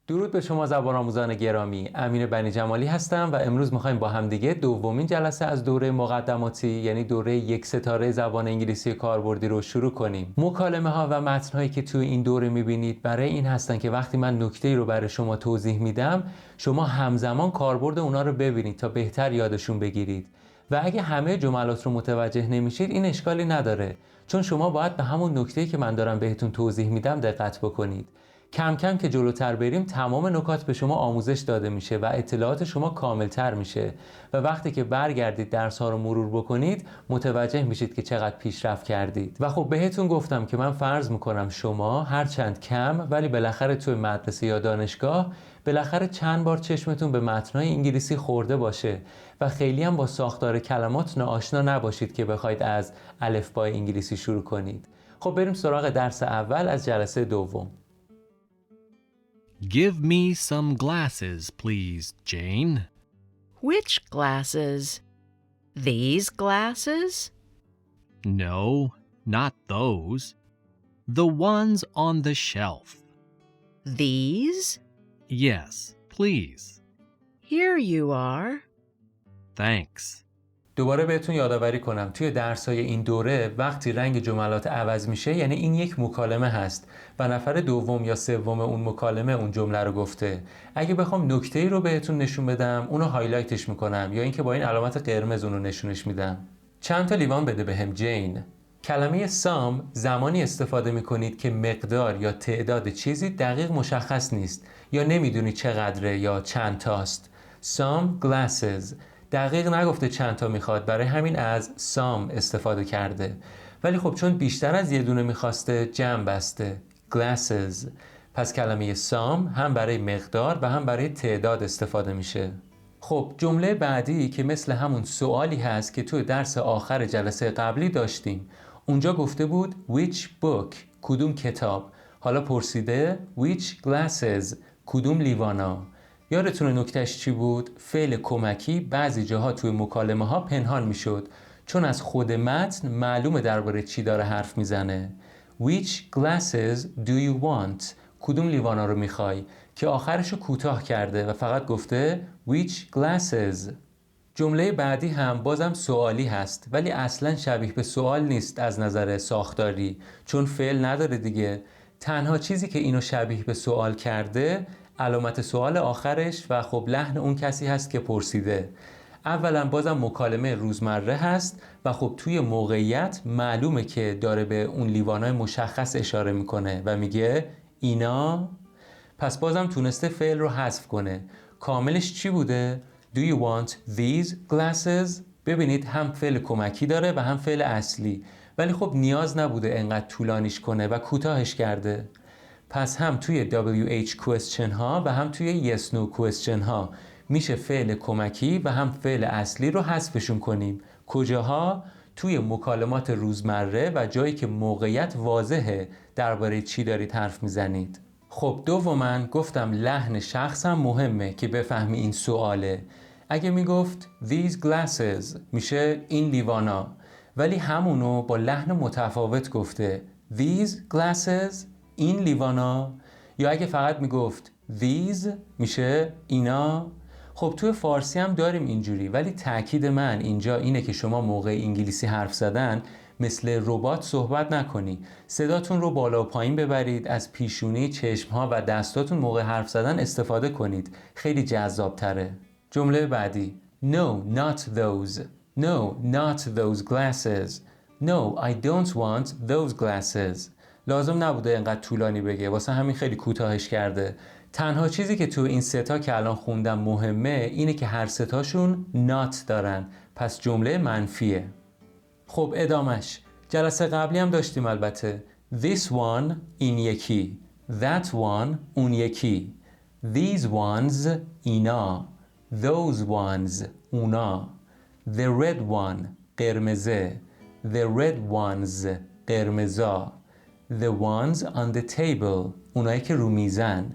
درود به شما زبان آموزان گرامی. امین بنی جمالی هستم و امروز می‌خوایم با همدیگه دومین جلسه از دوره مقدماتی یعنی دوره 1 ستاره زبان انگلیسی کاربردی رو شروع کنیم. مکالمه‌ها و متن‌هایی که توی این دوره می‌بینید برای این هستن که وقتی من نکته‌ای رو برای شما توضیح میدم، شما همزمان کاربرد اونا رو ببینید تا بهتر یادشون بگیرید. و اگه همه جملات رو متوجه نمیشید این اشکالی نداره، چون شما باید به همون نکته‌ای که من دارم بهتون توضیح میدم دقت بکنید. کم کم که جلوتر بریم تمام نکات به شما آموزش داده میشه و اطلاعات شما کاملتر میشه و وقتی که برگردید درس ها رو مرور بکنید متوجه میشید که چقدر پیشرفت کردید. و خب بهتون گفتم که من فرض میکنم شما هرچند کم ولی بالاخره توی مدرسه یا دانشگاه بالاخره چند بار چشمتون به متن‌های انگلیسی خورده باشه و خیلی هم با ساختار کلمات ناآشنا نباشید که بخواید از الفبای انگلیسی شروع کنید. خب بریم سراغ درس اول از جلسه دوم. Give me some glasses, please, Jane. Which glasses? These glasses? No, not those. The ones on the shelf. These? Yes, please. Here you are. Thanks. دوباره بهتون یادآوری کنم توی درس‌های این دوره وقتی رنگ جملات عوض میشه یعنی این یک مکالمه هست و نفر دوم یا سوم اون مکالمه اون جمله رو گفته. اگه بخوام نکته‌ای رو بهتون نشون بدم اونو هایلایتش میکنم یا اینکه با این علامت قرمز اونو نشونش میدم. چند تا لیوان بده بهم جین. کلمه some زمانی استفاده میکنید که مقدار یا تعداد چیزی دقیق مشخص نیست یا نمیدونی چقدره یا چند تاست. Some glasses دقیق نگفته چند تا میخواد، برای همین از some استفاده کرده. ولی خب چون بیشتر از یه دونه میخواسته جمع بسته glasses. پس کلمه some هم برای مقدار و هم برای تعداد استفاده میشه. خب جمله بعدی که مثل همون سوالی هست که توی درس آخر جلسه قبلی داشتیم. اونجا گفته بود which book کدوم کتاب. حالا پرسیده which glasses کدوم لیوانا. یادتونه نکتهش چی بود؟ فعل کمکی بعضی جاها توی مکالمه ها پنهان میشد چون از خود متن معلومه درباره چی داره حرف میزنه. Which glasses do you want؟ کدوم لیوانا رو میخوای؟ که آخرش رو کوتاه کرده و فقط گفته which glasses. جمله بعدی هم بازم سوالی هست ولی اصلا شبیه به سوال نیست از نظر ساختاری چون فعل نداره دیگه. تنها چیزی که اینو شبیه به سوال کرده علامت سوال آخرش و خب لحن اون کسی هست که پرسیده. اولا بازم مکالمه روزمره هست و خب توی موقعیت معلومه که داره به اون لیوانای مشخص اشاره میکنه و میگه اینا. پس بازم تونسته فعل رو حذف کنه. کاملش چی بوده؟ Do you want these glasses؟ ببینید هم فعل کمکی داره و هم فعل اصلی ولی خب نیاز نبوده انقدر طولانیش کنه و کوتاهش کرده. پس هم توی WH question ها و هم توی yes no question ها میشه فعل کمکی و هم فعل اصلی رو حذفشون کنیم. کجاها؟ توی مکالمات روزمره و جایی که موقعیت واضحه درباره چی دارید حرف میزنید. خب دوما گفتم لحن شخص هم مهمه که بفهمی این سواله. اگه میگفت these glasses میشه این لیوانا ولی همونو با لحن متفاوت گفته these glasses این لیوانا. یا اگه فقط میگفت these میشه اینا. خب توی فارسی هم داریم اینجوری ولی تأکید من اینجا اینه که شما موقع انگلیسی حرف زدن مثل ربات صحبت نکنی. صداتون رو بالا و پایین ببرید، از پیشونی، چشمها و دستاتون موقع حرف زدن استفاده کنید. خیلی جذاب تره. جمله بعدی No, not those. No, not those glasses. No, I don't want those glasses. لازم نبوده اینقدر طولانی بگه واسه همین خیلی کوتاهش کرده. تنها چیزی که تو این ستا که الان خوندم مهمه اینه که هر ستاشون not دارن پس جمله منفیه. خب ادامش جلسه قبلی هم داشتیم البته. This one این یکی، that one اون یکی، these ones اینا، those ones اونا، the red one قرمزه، the red ones قرمزا، the ones on the table اونایی که رو میزن،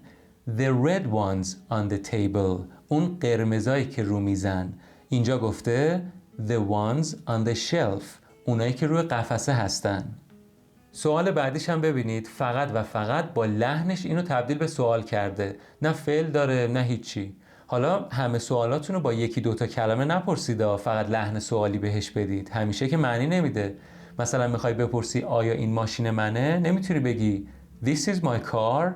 the red ones on the table اون قرمزایی که رو میزن. اینجا گفته the ones on the shelf اونایی که روی قفسه هستن. سوال بعدیش هم ببینید فقط و فقط با لحنش اینو تبدیل به سوال کرده، نه فعل داره نه هیچی. حالا همه سوالاتون رو با یکی دوتا کلمه نپرسید، فقط لحن سوالی بهش بدید، همیشه که معنی نمیده. مثلا میخوای بپرسی آیا این ماشین منه، نمیتونی بگی This is my car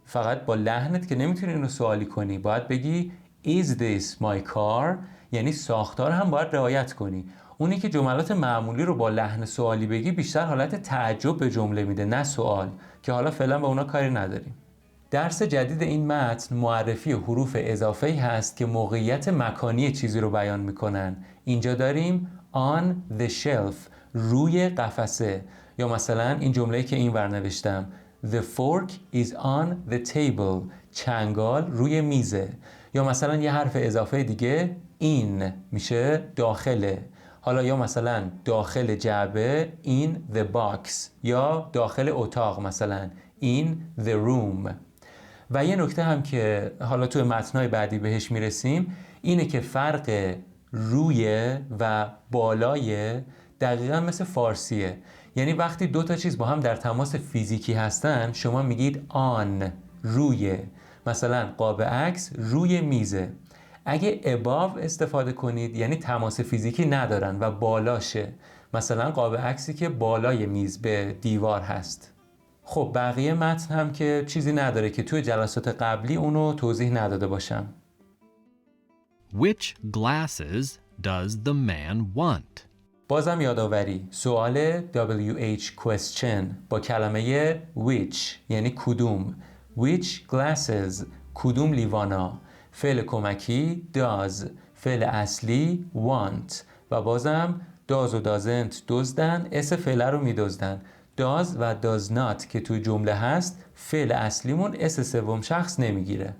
فقط با لحنت، که نمیتونی اینو سوالی کنی. باید بگی Is this my car، یعنی ساختار هم باید رعایت کنی. اونی که جملات معمولی رو با لحن سوالی بگی بیشتر حالت تعجب به جمله میده نه سوال، که حالا فعلا به اونا کاری نداریم. درس جدید این متن معرفی حروف اضافه‌ای هست که موقعیت مکانی چیزی رو بیان میکنن. اینجا داریم on the shelf، روی قفسه، یا مثلا این جمله‌ای که اینور نوشتم The fork is on the table، چنگال روی میزه. یا مثلا یه حرف اضافه دیگه این میشه داخله. حالا یا مثلا داخل جعبه in the box، یا داخل اتاق مثلا in the room. و یه نکته هم که حالا توی متن‌های بعدی بهش میرسیم اینه که فرق روی و بالای دقیقا مثل فارسیه. یعنی وقتی دو تا چیز با هم در تماس فیزیکی هستن شما میگید آن، روی. مثلا قاب عکس روی میزه. اگه above استفاده کنید یعنی تماس فیزیکی ندارن و بالاشه، مثلا قاب عکسی که بالای میز به دیوار هست. خب بقیه متن هم که چیزی نداره که توی جلسات قبلی اونو توضیح نداده باشم. Which glasses does the man want? بازم یادآوری، سوال WH question با کلمه which یعنی کدوم. Which glasses، کدوم لیوانا. فعل کمکی does، فعل اصلی want، و بازم does و doesn't دزدن، اس فعله رو میدزدن. does و does not که توی جمله هست فعل اصلیمون اس سوم شخص نمیگیره.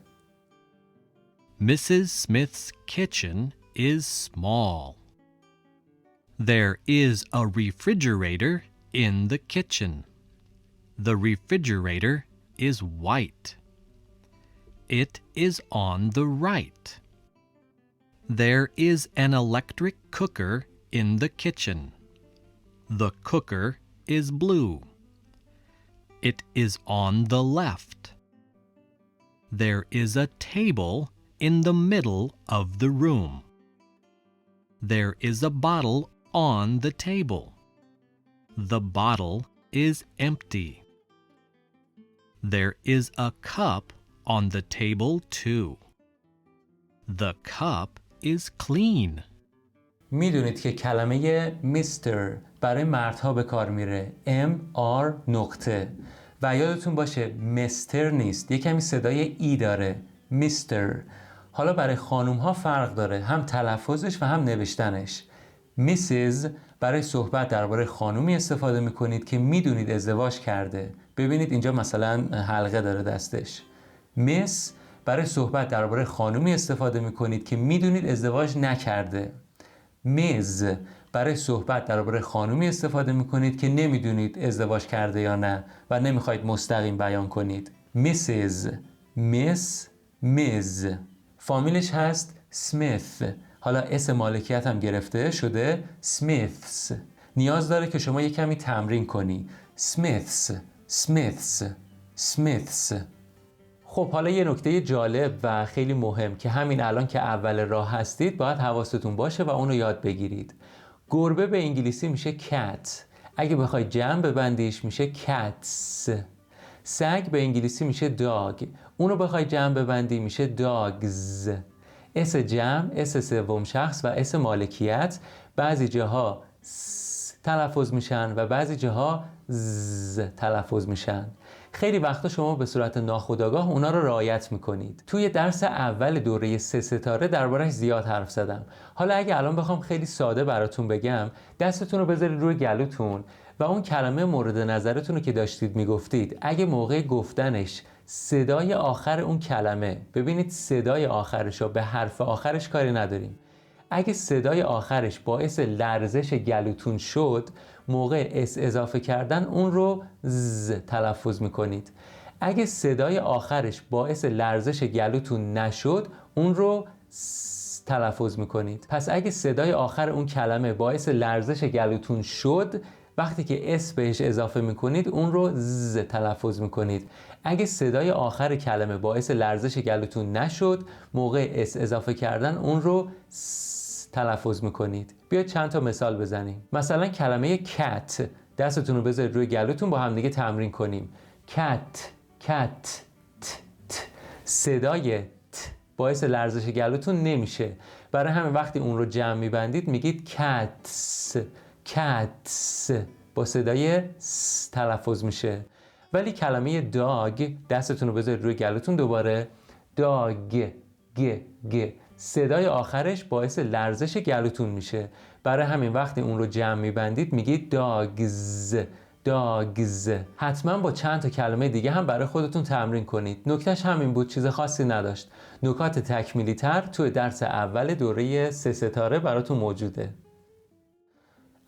Mrs. Smith's kitchen is small. There is a refrigerator in the kitchen. The refrigerator is white. It is on the right. There is an electric cooker in the kitchen. The cooker is blue. It is on the left. There is a table in the middle of the room. There is a bottle on the table. The bottle is empty. There is a cup on the table too. The cup is clean. میدونید که کلمه میستر برای مردها به کار میره، MR نقطه، و یادتون باشه مستر نیست، یه کمی صدای ای داره، میستر. حالا برای خانوم ها فرق داره، هم تلفظش و هم نوشتنش. میسیز برای صحبت درباره خانومی استفاده میکنید که میدونید ازدواج کرده، ببینید اینجا مثلا حلقه داره دستش. میس برای صحبت درباره خانومی استفاده میکنید که میدونید ازدواج نکرده. میز برای صحبت درباره خانومی استفاده میکنید که نمیدونید ازدواج کرده یا نه و نمیخواید مستقیم بیان کنید. میسیز، میس، میز. فامیلش هست سمیث، حالا اسم مالکیت هم گرفته شده سمیثز. نیاز داره که شما یک کمی تمرین کنی. سمیثز، سمیثز، سمیثز. خب حالا یه نکته جالب و خیلی مهم که همین الان که اول راه هستید باید حواستون باشه و اونو یاد بگیرید. گربه به انگلیسی میشه کت، اگه بخوای جمع ببندیش میشه کتس. سگ به انگلیسی میشه داگ، اونو بخوای جمع ببندی میشه داگز. اس جمع، اس سوم شخص و اس مالکیت بعضی جاها س تلفظ میشن و بعضی جاها ز تلفظ میشن. خیلی وقتا شما به صورت ناخودآگاه اونا رو رعایت میکنید. توی درس اول دوره 3 ستاره دربارش زیاد حرف زدم. حالا اگه الان بخوام خیلی ساده براتون بگم، دستتون رو بذارید روی گلوتون و اون کلمه مورد نظرتون رو که داشتید میگفتید، اگه موقع گفتنش صدای آخر اون کلمه، ببینید صدای آخرش رو، به حرف آخرش کاری نداریم، اگه صدای آخرش باعث لرزش گلوتون شد، موقع اس اضافه کردن اون رو ز تلفظ میکنید. اگه صدای آخرش باعث لرزش گلوتون نشد، اون رو س تلفظ میکنید. پس اگه صدای آخر اون کلمه باعث لرزش گلوتون شد، وقتی که اس بهش اضافه میکنید اون رو ز تلفظ میکنید. اگه صدای آخر کلمه باعث لرزش گلوتون نشد، موقع اس اضافه کردن اون رو س تلفظ میکنید. بیاید چند تا مثال بزنیم. مثلا کلمه کت، دستتون رو بذارید روی گلوتون، با هم دیگه تمرین کنیم. کت، کت، ت، ت. صدای ت باعث لرزش گلوتون نمیشه، برای همین وقتی اون رو جمع میبندید میگید cats، cats با صدای س تلفظ میشه. ولی کلمه داگ، دستتون رو بذارید روی گلوتون دوباره، داگ، گ، گ، صدای آخرش باعث لرزش گلوتون میشه، برای همین وقتی اون رو جمع میبندید میگید داگز، داگز. حتما با چند تا کلمه دیگه هم برای خودتون تمرین کنید. نکتهش همین بود، چیز خاصی نداشت. نکات تکمیلی تر توی درس اول دوره 3 ستاره براتون موجوده.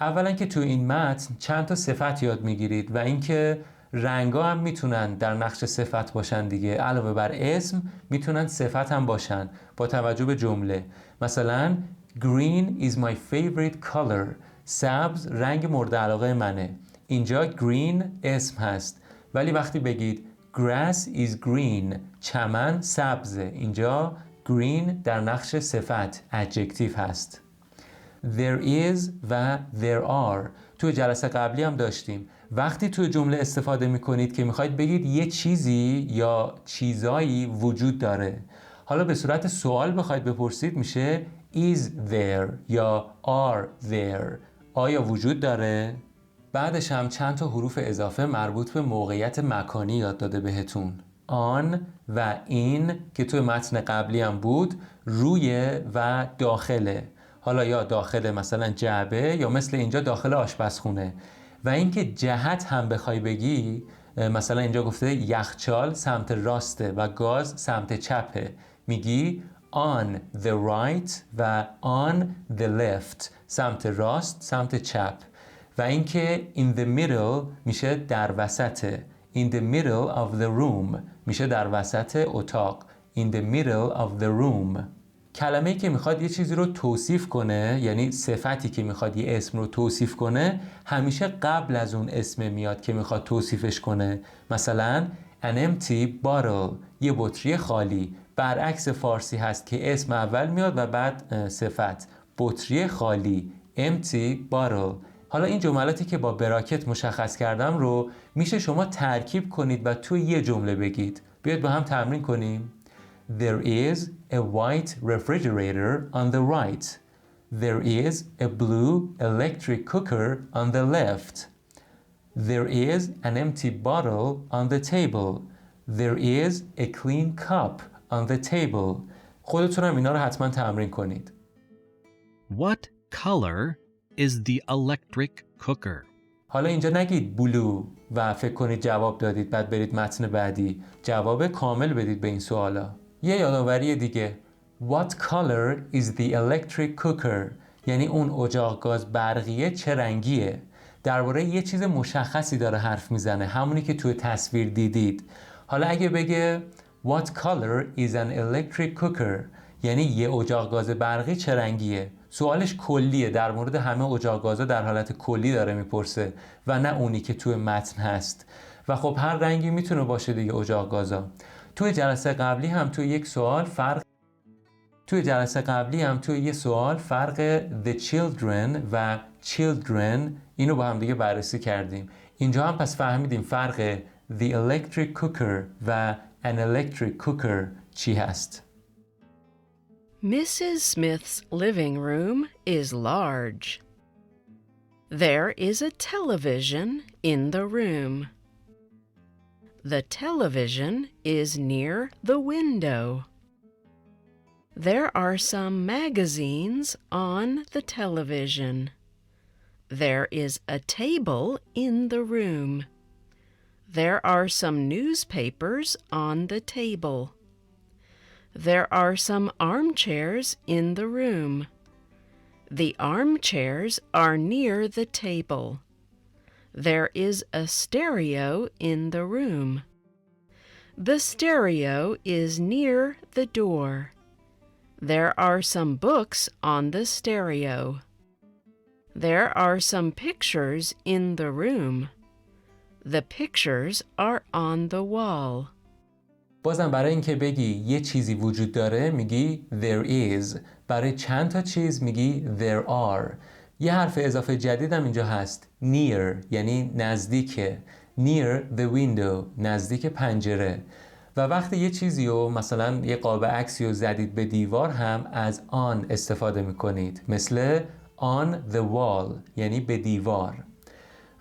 اولا که توی این متن چند تا صفت یاد میگیرید و اینکه رنگا هم میتونن در نقش صفت باشن دیگه. علاوه بر اسم میتونن صفت هم باشن با توجه به جمله. مثلا green is my favorite color، سبز رنگ مورد علاقه منه. اینجا green اسم هست، ولی وقتی بگید grass is green، چمن سبزه، اینجا green در نقش صفت adjective هست. There is و there are توی جلسه قبلی هم داشتیم. وقتی توی جمله استفاده میکنید که میخواید بگید یه چیزی یا چیزایی وجود داره، حالا به صورت سوال بخواید بپرسید میشه is there یا are there، آیا وجود داره؟ بعدش هم چند تا حروف اضافه مربوط به موقعیت مکانی یاد داده بهتون. آن و این که توی متن قبلی هم بود، روی و داخله. حالا یا داخل مثلا جعبه یا مثل اینجا داخل آشپزخونه. و اینکه جهت هم بخوای بگی، مثلا اینجا گفته یخچال سمت راسته و گاز سمت چپه، میگی on the right و on the left، سمت راست سمت چپ. و اینکه in the middle میشه در وسطه، in the middle of the room میشه در وسط اتاق، in the middle of the room. کلمه‌ای که میخواد یه چیزی رو توصیف کنه، یعنی صفتی که میخواد یه اسم رو توصیف کنه، همیشه قبل از اون اسم میاد که میخواد توصیفش کنه. مثلا an empty bottle، یه بطری خالی. برعکس فارسی هست که اسم اول میاد و بعد صفت. بطری خالی، empty bottle. حالا این جملاتی که با براکت مشخص کردم رو میشه شما ترکیب کنید و توی یه جمله بگید. بیاید با هم تمرین کنیم. There is a white refrigerator on the right. There is a blue electric cooker on the left. There is an empty bottle on the table. There is a clean cup on the table. خودتون هم اینا رو حتما تمرین کنید. What color is the electric cooker? حالا اینجا نگید بلو و فکر کنید جواب دادید بعد برید متن بعدی. جواب کامل بدید به این سوالا. یه یادآوری دیگه. What color is the electric cooker؟ یعنی اون اجاق گاز برقیه چه رنگیه؟ درباره یه چیز مشخصی داره حرف میزنه، همونی که توی تصویر دیدید. حالا اگه بگه What color is an electric cooker؟ یعنی یه اجاق گاز برقی چه رنگیه؟ سوالش کلیه، در مورد همه اجاق گازا در حالت کلی داره میپرسه و نه اونی که توی متن هست. و خب هر رنگی میتونه باشه دیگه اجاق گازا. توی جلسه قبلی هم توی یک سوال فرق the children و children اینو با هم دیگه بررسی کردیم. اینجا هم پس فهمیدیم فرق the electric cooker و an electric cooker چی هست. Mrs. Smith's living room is large. There is a television in the room. The television is near the window. There are some magazines on the television. There is a table in the room. There are some newspapers on the table. There are some armchairs in the room. The armchairs are near the table. There is a stereo in the room. The stereo is near the door. There are some books on the stereo. There are some pictures in the room. The pictures are on the wall. بازم برای اینکه بگی یه چیزی وجود داره میگی there is. برای چند تا چیز میگی there are. یه حرف اضافه جدید هم اینجا هست. near یعنی نزدیکه. near the window نزدیک پنجره. و وقتی یه چیزی رو مثلا یه قاب عکسی رو زدید به دیوار هم از آن استفاده میکنید. مثل on the wall یعنی به دیوار.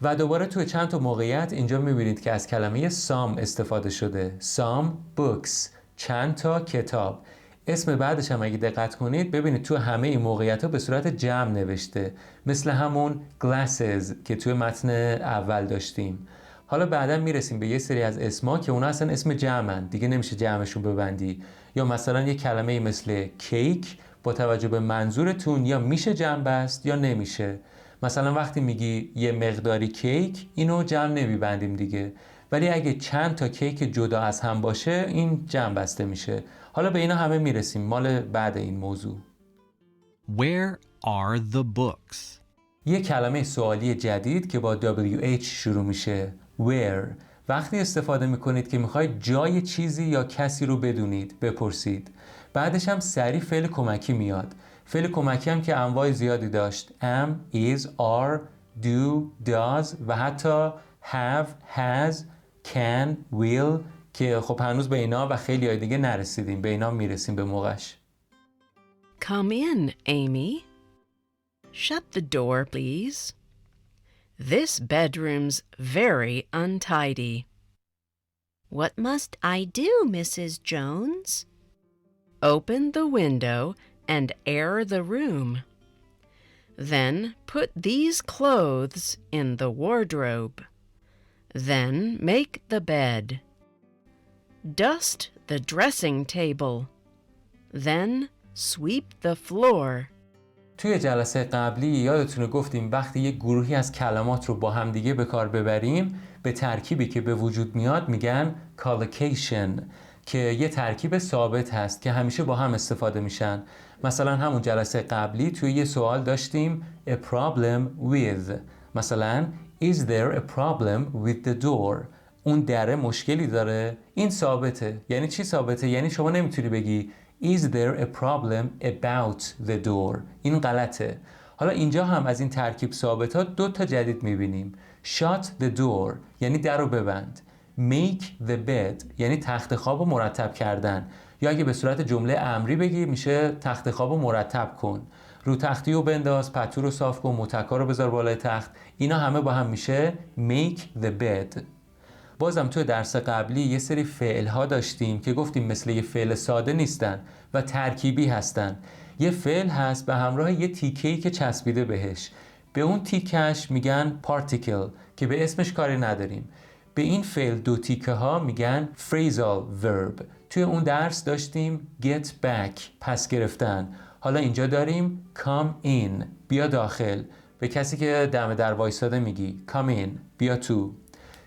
و دوباره توی چند تا موقعیت اینجا میبینید که از کلمه some استفاده شده. some books چند تا کتاب. اسم بعدش هم اگه دقت کنید ببینید تو همه این موقعیت ها به صورت جمع نوشته، مثل همون glasses که توی متن اول داشتیم. حالا بعدا میرسیم به یه سری از اسما که اونا اصلا اسم جمعن، دیگه نمیشه جمعشون ببندی. یا مثلا یه کلمه مثل کیک با توجه به منظورتون یا میشه جمع بست یا نمیشه. مثلا وقتی میگی یه مقداری کیک اینو جمع نمیبندیم دیگه، ولی اگه چند تا کیک جدا از هم باشه این جمع بسته میشه. حالا به اینا همه میرسیم مال بعد این موضوع. Where are the books? یه کلمه سوالی جدید که با WH شروع میشه. Where. وقتی استفاده میکنید که میخواید جای چیزی یا کسی رو بدونید، بپرسید. بعدش هم سریع فعل کمکی میاد. فعل کمکی هم که انواع زیادی داشت. am, is, are, do, does و حتی have, has, can, will که خب هنوز به اینا و خیلی های دیگه نرسیدیم. به اینا میرسیم به موقعش. Come in, Amy. Shut the door, please. This bedroom's very untidy. What must I do, Mrs. Jones? Open the window and air the room. Then put these clothes in the wardrobe. Then make the bed. Dust the dressing table. Then sweep the floor. توی جلسه قبلی یادتونه گفتیم وقتی یک گروهی از کلمات رو با هم دیگه به کار ببریم به ترکیبی که به وجود میاد میگن collocation که یه ترکیب ثابت هست که همیشه با هم استفاده میشن. مثلا همون جلسه قبلی توی یه سوال داشتیم a problem with. مثلا is there a problem with the door؟ اون دره مشکلی داره؟ این ثابته. یعنی چی ثابته؟ یعنی شما نمیتونی بگی is there a problem about the door؟ این غلطه. حالا اینجا هم از این ترکیب ثابت ها دو تا جدید میبینیم. shut the door یعنی در رو ببند. make the bed یعنی تخت خواب رو مرتب کردن، یا اگه به صورت جمله امری بگی میشه تخت خواب رو مرتب کن. رو تختی رو بنداز، پتو رو صاف کن، متکا رو بذار بالای تخت. اینا همه با هم میشه make the bed. بازم توی درس قبلی یه سری فعل ها داشتیم که گفتیم مثل یه فعل ساده نیستن و ترکیبی هستن. یه فعل هست به همراه یه تیکه‌ای که چسبیده بهش. به اون تیکش میگن particle که به اسمش کاری نداریم. به این فعل دو تیکه ها میگن phrasal verb. توی اون درس داشتیم get back پس گرفتن. حالا اینجا داریم come in بیا داخل. به کسی که دم در وایساده میگی come in بیا تو.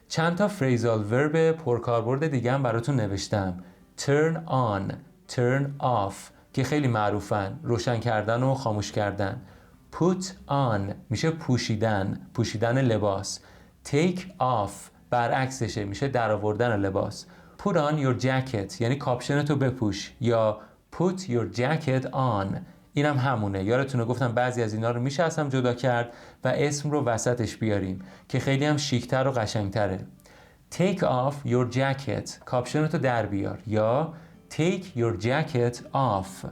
چند تا phrasal verb پرکاربرد دیگه هم براتون نوشتم. turn on turn off که خیلی معروفن، روشن کردن و خاموش کردن. put on میشه پوشیدن، پوشیدن لباس. take off برعکسشه، میشه درآوردن لباس. put on your jacket یعنی کاپشنتو بپوش، یا put your jacket on اینم همونه. یادتونه گفتم بعضی از اینا رو میشه از هم جدا کرد و اسم رو وسطش بیاریم که خیلی هم شیکتر و قشنگتره. take off your jacket کاپشنتو در بیار، یا take your jacket off.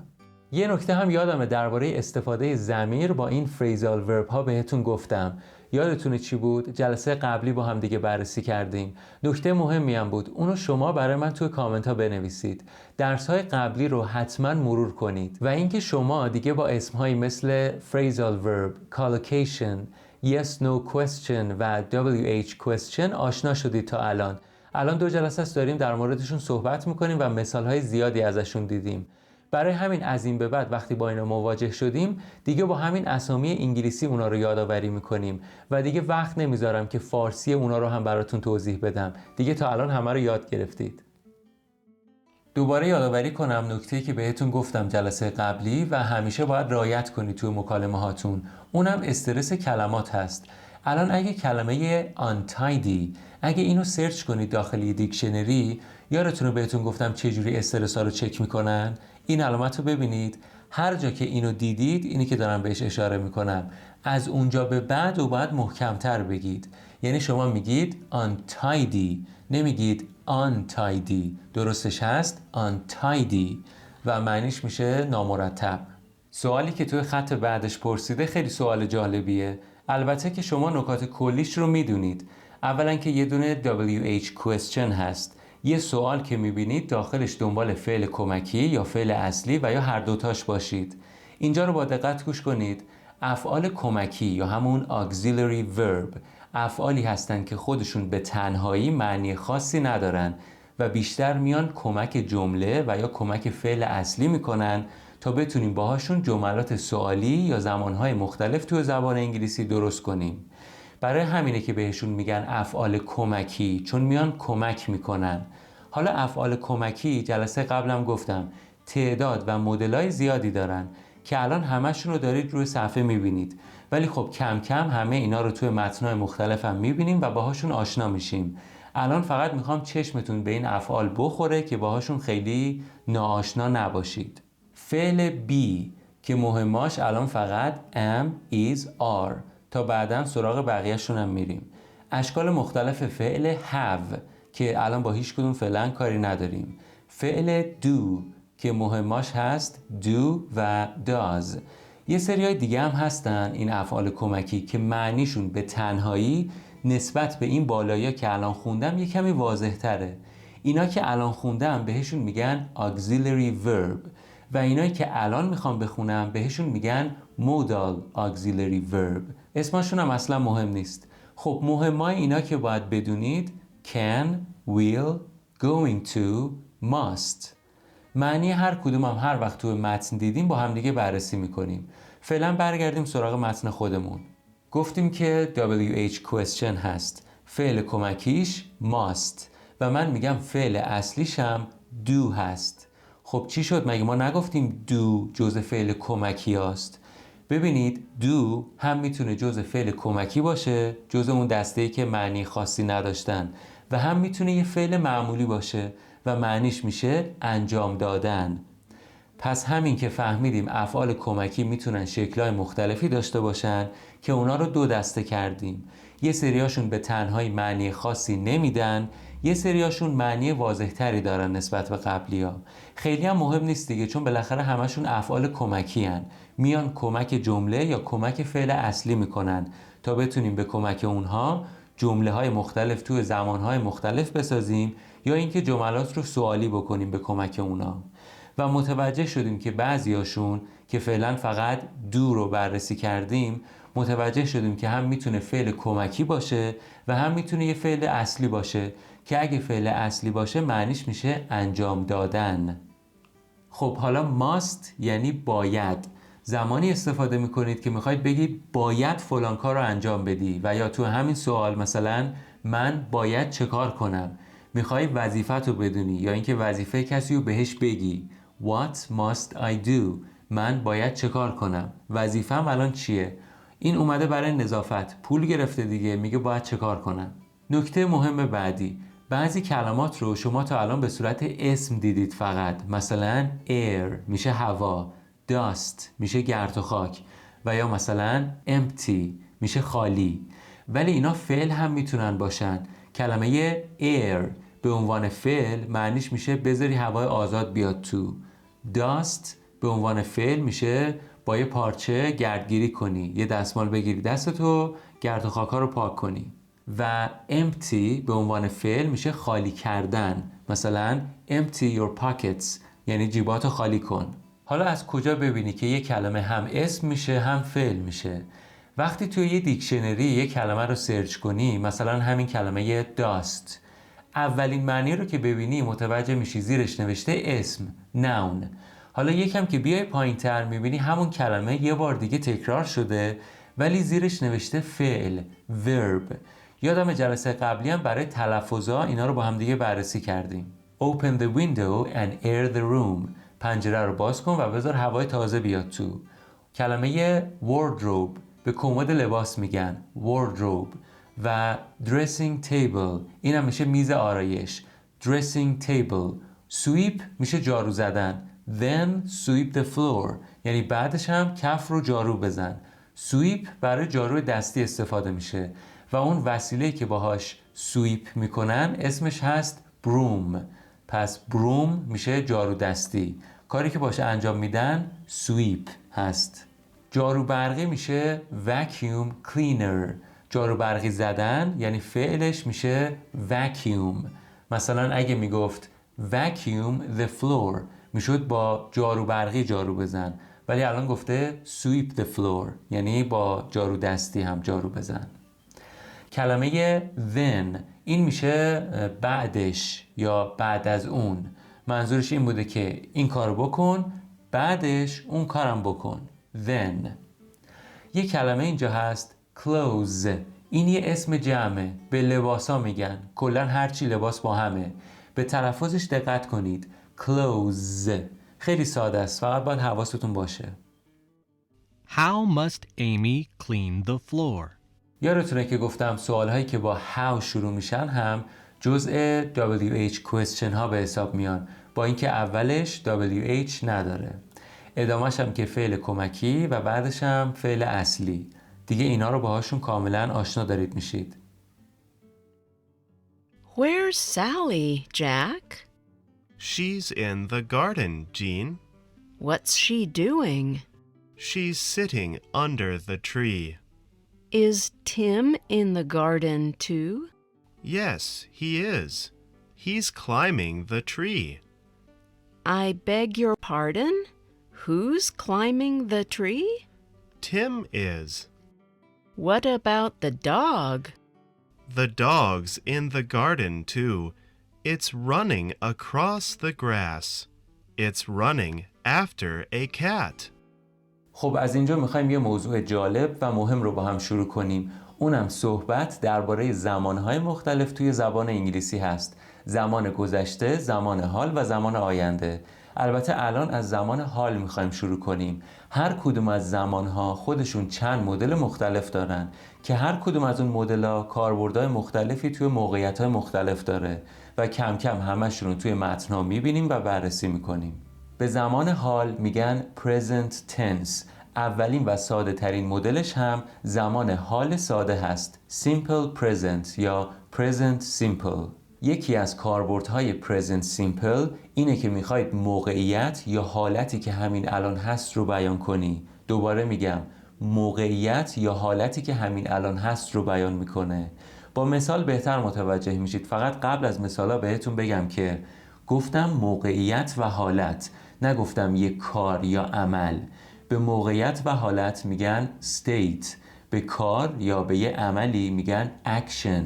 یه نکته هم یادمه درباره استفاده ضمیر با این phrasal verb ها بهتون گفتم. یادتونه چی بود؟ جلسه قبلی با هم دیگه بررسی کردیم. نکته مهمی هم بود. اونو شما برای من توی کامنت ها بنویسید. درس های قبلی رو حتما مرور کنید و اینکه شما دیگه با اسم هایی مثل phrasal verb، collocation، yes no question و WH question آشنا شدید تا الان. الان 2 جلسه است داریم در موردشون صحبت میکنیم و مثال های زیادی ازشون دیدیم. برای همین از این به بعد وقتی با اینا مواجه شدیم دیگه با همین اسامی انگلیسی اونا رو یادآوری میکنیم و دیگه وقت نمیذارم که فارسی اونا رو هم براتون توضیح بدم. دیگه تا الان همه رو یاد گرفتید. دوباره یادآوری کنم نکته‌ای که بهتون گفتم جلسه قبلی و همیشه باید رعایت کنید توی مکالمه هاتون، اونم استرس کلمات هست. الان اگه کلمه untidy اگه اینو سرچ کنید داخل یه دیکشنری، یادتونه بهتون گفتم چجوری استرس ها رو چک میکنن؟ این علامت رو ببینید، هر جا که اینو دیدید، اینی که دارم بهش اشاره میکنم، از اونجا به بعد و باید محکمتر بگید. یعنی شما میگید untidy، نمیگید untidy. درستش هست untidy و معنیش میشه نامرتب. سوالی که توی خط بعدش پرسیده خیلی سوال جالبیه. البته که شما نکات کلیش رو میدونید. اولا که یه دونه WH question هست، یه سوال که میبینید داخلش دنبال فعل کمکی یا فعل اصلی و یا هر دوتاش باشید. اینجا رو با دقت گوش کنید. افعال کمکی یا همون auxiliary verb افعالی هستن که خودشون به تنهایی معنی خاصی ندارن و بیشتر میان کمک جمله و یا کمک فعل اصلی میکنن تا بتونیم باهاشون جملات سوالی یا زمانهای مختلف توی زبان انگلیسی درست کنیم. برای همینه که بهشون میگن افعال کمکی، چون میان کمک میکنن. حالا افعال کمکی جلسه قبلم گفتم تعداد و مدلای زیادی دارن که الان همشون رو دارید روی صفحه میبینید، ولی خب کم کم همه اینا رو توی متن‌های مختلف هم میبینیم و باهاشون آشنا میشیم. الان فقط میخوام چشمتون به این افعال بخوره که باهاشون خیلی ناآشنا نباشید. فعل be که مهماش الان فقط am, is, are، تا بعداً سراغ بقیه‌شون هم میریم. اشکال مختلف فعل have که الان با هیچ کدوم فعلا کاری نداریم. فعل do که مهماش هست do و does. یه سریای دیگه هم هستن این افعال کمکی که معنیشون به تنهایی نسبت به این بالایی که الان خوندم یه کمی واضح تره. اینا که الان خوندم بهشون میگن auxiliary verb و اینایی که الان میخوام بخونم بهشون میگن modal auxiliary verb. اسمشون هم اصلا مهم نیست. خب مهمای اینا که باید بدونید can, will, going to, must. معنی هر کدوم هم هر وقت توی متن دیدیم با همدیگه بررسی میکنیم. فعلا برگردیم سراغ متن خودمون. گفتیم که WH question هست، فعل کمکیش must و من میگم فعل اصلیش هم do هست. خب چی شد؟ مگه ما نگفتیم do جزء فعل کمکی هست؟ ببینید do هم میتونه جزء فعل کمکی باشه، جزء اون دسته‌ای که معنی خاصی نداشتن، و هم میتونه یه فعل معمولی باشه و معنیش میشه انجام دادن. پس همین که فهمیدیم افعال کمکی میتونن شکل‌های مختلفی داشته باشن که اونا رو دو دسته کردیم. یه سریاشون به تنهایی معنی خاصی نمیدن، یه سریاشون معنی واضح‌تری دارن نسبت به قبلی‌ها. خیلی هم مهم نیست دیگه، چون بالاخره همشون افعال کمکی هن. میان کمک جمله یا کمک فعل اصلی میکنن تا بتونیم به کمک اونها جمله‌های مختلف توی زمانهای مختلف بسازیم یا اینکه جملات رو سوالی بکنیم به کمک اونها. و متوجه شدیم که بعضیاشون که فعلا فقط do رو بررسی کردیم، متوجه شدیم که هم میتونه فعل کمکی باشه و هم میتونه یه فعل اصلی باشه که اگه فعل اصلی باشه معنیش میشه انجام دادن. خب حالا must یعنی باید. زمانی استفاده میکنید که میخواید بگید باید فلان کار رو انجام بدی، و یا تو همین سوال مثلا من باید چه کار کنم، میخوای وظیفت رو بدونی یا اینکه وظیفه کسی رو بهش بگی. What must I do؟ من باید چه کار کنم، وظیفم الان چیه؟ این اومده برای نظافت، پول گرفته دیگه، میگه باید چه کار کنم. نکته مهم بعدی، بعضی کلمات رو شما تا الان به صورت اسم دیدید فقط، مثلا air میشه هوا، dust میشه گرد و خاک، و یا مثلا empty میشه خالی. ولی اینا فعل هم میتونن باشن. کلمه air به عنوان فعل معنیش میشه بذاری هوای آزاد بیاد تو. dust به عنوان فعل میشه با یه پارچه گردگیری کنی، یه دستمال بگیری دستتو گرد و خاکا رو پاک کنی. و empty به عنوان فعل میشه خالی کردن، مثلا empty your pockets یعنی جیباتو خالی کن. حالا از کجا ببینی که یه کلمه هم اسم میشه هم فعل میشه؟ وقتی توی یه دیکشنری یه کلمه رو سرچ کنی، مثلا همین کلمه dust، اولین معنی رو که ببینی متوجه میشی زیرش نوشته اسم، noun. حالا یکم که بیای پایین تر میبینی همون کلمه یه بار دیگه تکرار شده ولی زیرش نوشته فعل، verb. یادم جلسه قبلی هم برای تلفظا اینا رو با هم دیگه بررسی کردیم. Open the window and air the room. پنجره رو باز کن و بذار هوای تازه بیاد تو. کلمه wardrobe به کمد لباس میگن wardrobe و dressing table این هم میشه میز آرایش dressing table. sweep میشه جارو زدن then sweep the floor یعنی بعدش هم کف رو جارو بزن. sweep برای جارو دستی استفاده میشه و اون وسیله‌ای که باهاش sweep میکنن اسمش هست broom. پس broom میشه جارو دستی. کاری که باشه انجام میدن sweep هست. جارو برقی میشه vacuum cleaner. جارو برقی زدن یعنی فعلش میشه vacuum. مثلا اگه میگفت vacuum the floor میشد با جارو برقی جارو بزن، ولی الان گفته sweep the floor یعنی با جارو دستی هم جارو بزن. کلمه then این میشه بعدش یا بعد از اون. منظورش این بوده که این کارو بکن بعدش اون کارم بکن. then. یه کلمه اینجا هست clothes. این یه اسم جمعه، به لباسا میگن، کلا هرچی لباس با همه. به تلفظش دقت کنید. clothes. خیلی ساده است، فقط باید حواستون باشه. How must Amy clean the floor? یادتونه که گفتم سوالهایی که با how شروع میشن هم جزء WH question ها به حساب میان، با اینکه اولش WH نداره. ادامهش هم که فعل کمکی و بعدش هم فعل اصلی. دیگه اینا رو باهاشون کاملا آشنا دارید میشید. Where's Sally, Jack? She's in the garden, Jean. What's she doing? She's sitting under the tree. Is Tim in the garden too? Yes, he is. He's climbing the tree. I beg your pardon? Who's climbing the tree? Tim is. What about the dog? The dog's in the garden too. It's running across the grass. It's running after a cat. خب از اینجا میخوایم یه موضوع جالب و مهم رو با هم شروع کنیم. اونم صحبت درباره زمانهای مختلف توی زبان انگلیسی هست. زمان گذشته، زمان حال و زمان آینده. البته الان از زمان حال میخوایم شروع کنیم. هر کدوم از زمانها خودشون چند مدل مختلف دارن که هر کدوم از اون مدل‌ها کاربردهای مختلفی توی موقعیت‌های مختلف داره و کم کم همشون رو توی متن‌ها میبینیم و بررسی میکنیم. به زمان حال میگن present tense. اولین و ساده ترین مدلش هم زمان حال ساده هست. simple present یا present simple. یکی از کاربردهای present simple اینه که میخواید موقعیت یا حالتی که همین الان هست رو بیان کنی. دوباره میگم موقعیت یا حالتی که همین الان هست رو بیان میکنه. با مثال بهتر متوجه میشید. فقط قبل از مثالا بهتون بگم که گفتم موقعیت و حالت، نگفتم یک کار یا عمل. به موقعیت و حالت میگن state، به کار یا به یه عملی میگن action.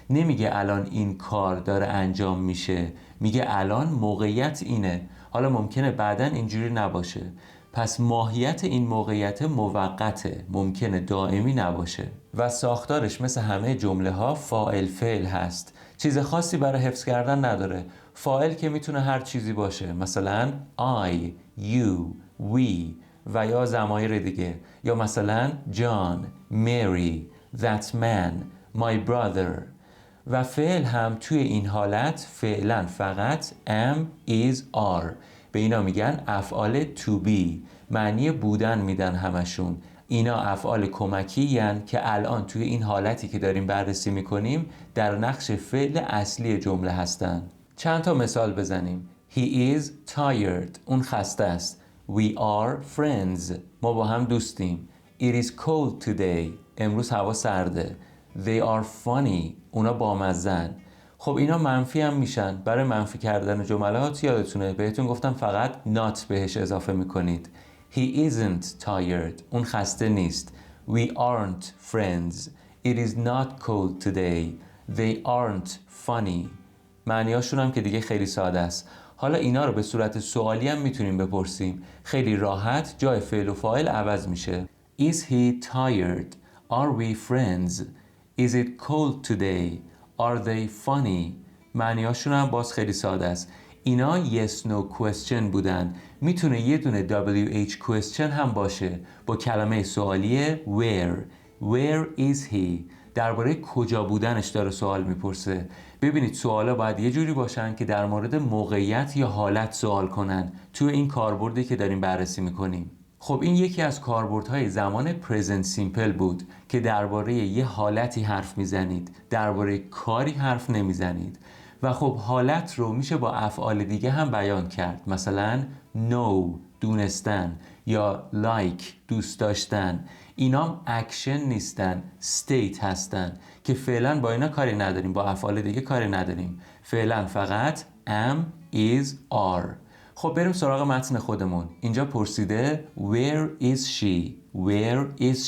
نمیگه الان این کار داره انجام میشه، میگه الان موقعیت اینه. حالا ممکنه بعداً اینجوری نباشه. پس ماهیت این موقعیت موقته، ممکنه دائمی نباشه. و ساختارش مثل همه جمله ها فاعل فعل هست. چیز خاصی برای حفظ کردن نداره. فاعل که میتونه هر چیزی باشه، مثلا I, you, we و یا ضمایر دیگه، یا مثلا John, Mary, that man, my brother. و فعل هم توی این حالت فعلا فقط am, is, are. به اینا میگن افعال to be، معنی بودن میدن همشون. اینا افعال کمکی یعنی که الان توی این حالتی که داریم بررسی میکنیم در نقش فعل اصلی جمله هستن. چند تا مثال بزنیم. He is tired. اون خسته است. We are friends. ما با هم دوستیم. It is cold today. امروز هوا سرده. They are funny. اونا بامزن. خب اینا منفی هم میشن. برای منفی کردن جملات یادتونه بهتون گفتم فقط not بهش اضافه میکنید. He isn't tired. اون خسته نیست. We aren't friends. It is not cold today. They aren't funny. معنیاشون هم که دیگه خیلی ساده است. حالا اینا رو به صورت سوالی هم میتونیم بپرسیم. خیلی راحت جای فعل و فاعل عوض میشه. Is he tired? Are we friends? Is it cold today? Are they funny? معنیاشون هم باز خیلی ساده است. اینا yes no question بودن. میتونه یه دونه WH question هم باشه با کلمه سوالی where is he. درباره کجا بودنش داره سوال میپرسه. ببینید سوالا باید یه جوری باشن که در مورد موقعیت یا حالت سوال کنن توی این کاربردی که داریم بررسی میکنیم. خب این یکی از کاربردهای زمان present simple بود که درباره یه حالتی حرف میزنید، درباره کاری حرف نمیزنید. و خب حالت رو میشه با افعال دیگه هم بیان کرد، مثلا know دونستن یا like دوست داشتن. اینام اکشن نیستن، state هستن که فعلا با اینا کاری نداریم، با افعال دیگه کاری نداریم. فعلا فقط am is are. خب بریم سراغ متن خودمون. اینجا پرسیده where is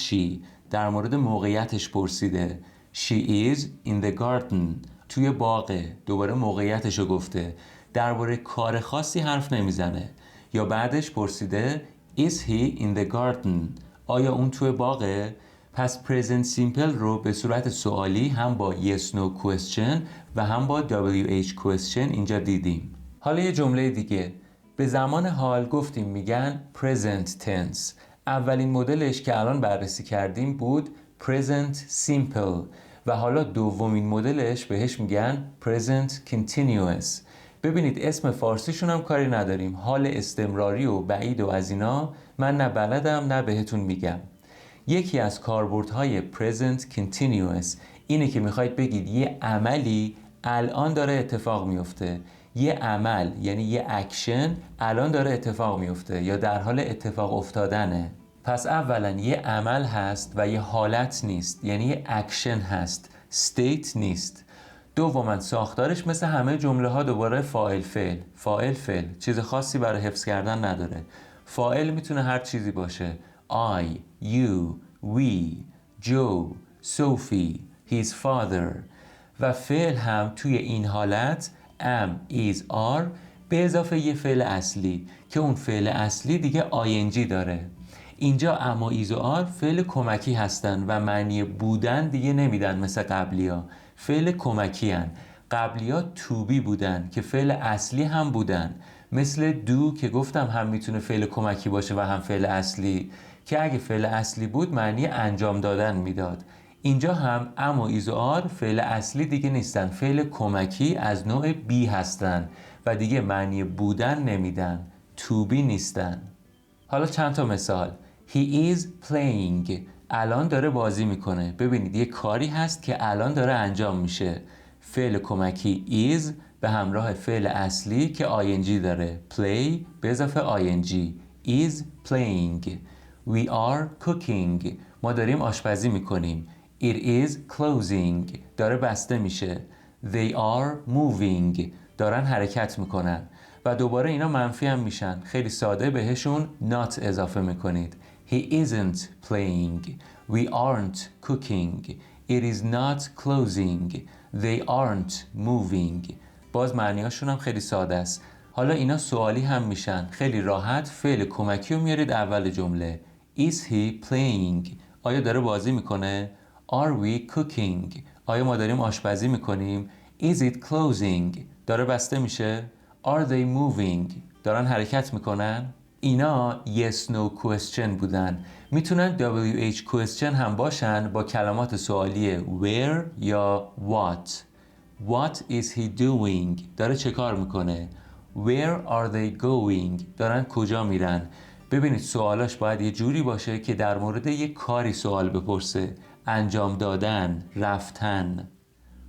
she در مورد موقعیتش پرسیده. she is in the garden توی باغه. دوباره موقعیتش رو گفته. درباره کار خاصی حرف نمیزنه. یا بعدش پرسیده is he in the garden آیا اون توی باغه؟ پس present simple رو به صورت سوالی هم با yes no question و هم با WH question اینجا دیدیم. حالا یه جمله دیگه. به زمان حال گفتیم میگن present tense. اولین مدلش که الان بررسی کردیم بود present simple و حالا دومین مدلش بهش میگن present continuous. ببینید اسم فارسیشون هم کاری نداریم. حال استمراری و بعید و از اینا من نه بلدم نه بهتون میگم. یکی از کاربردهای present continuous اینه که میخواید بگید یه عملی الان داره اتفاق میفته. یه عمل یعنی یه اکشن الان داره اتفاق میفته یا در حال اتفاق افتادنه. پس اولا یه عمل هست و یه حالت نیست، یعنی یه اکشن هست، state نیست. دوما ساختارش مثل همه جمله ها دوباره فاعل فعل چیز خاصی برای حفظ کردن نداره. فاعل میتونه هر چیزی باشه. I, you, we, Joe, Sophie, his father. و فعل هم توی این حالت am, is, are به اضافه یه فعل اصلی که اون فعل اصلی دیگه ing داره. اینجا اما is و are فعل کمکی هستن و معنی بودن دیگه نمیدن مثل قبلیا. فعل کمکی هن. قبلیا to be بودن که فعل اصلی هم بودن، مثل do که گفتم هم میتونه فعل کمکی باشه و هم فعل اصلی که اگه فعل اصلی بود معنی انجام دادن میداد. اینجا هم اما is و are فعل اصلی دیگه نیستن، فعل کمکی از نوع be هستن و دیگه معنی بودن نمیدن، to be نیستن. حالا چند تا مثال. He is playing الان داره بازی میکنه. ببینید یه کاری هست که الان داره انجام میشه. فعل کمکی is به همراه فعل اصلی که ing داره. play به اضافه ing is playing. We are cooking ما داریم آشپزی میکنیم. It is closing داره بسته میشه. They are moving دارن حرکت میکنن. و دوباره اینا منفی هم میشن. خیلی ساده بهشون not اضافه میکنید. He isn't playing. We aren't cooking. It is not closing. They aren't moving. باز معنیاشون هم خیلی ساده است. حالا اینا سوالی هم میشن. خیلی راحت فعل کمکی رو میارید اول جمله. Is he playing؟ آیا داره بازی میکنه؟ Are we cooking؟ آیا ما داریم آشپزی میکنیم؟ Is it closing؟ داره بسته میشه؟ Are they moving؟ دارن حرکت میکنن؟ اینا yes no question بودن. میتونن WH question هم باشن با کلمات سوالی where یا what. What is he doing؟ داره چه کار میکنه؟ Where are they going؟ دارن کجا میرن؟ ببینید سوالاش باید یه جوری باشه که در مورد یه کاری سوال بپرسه. انجام دادن، رفتن.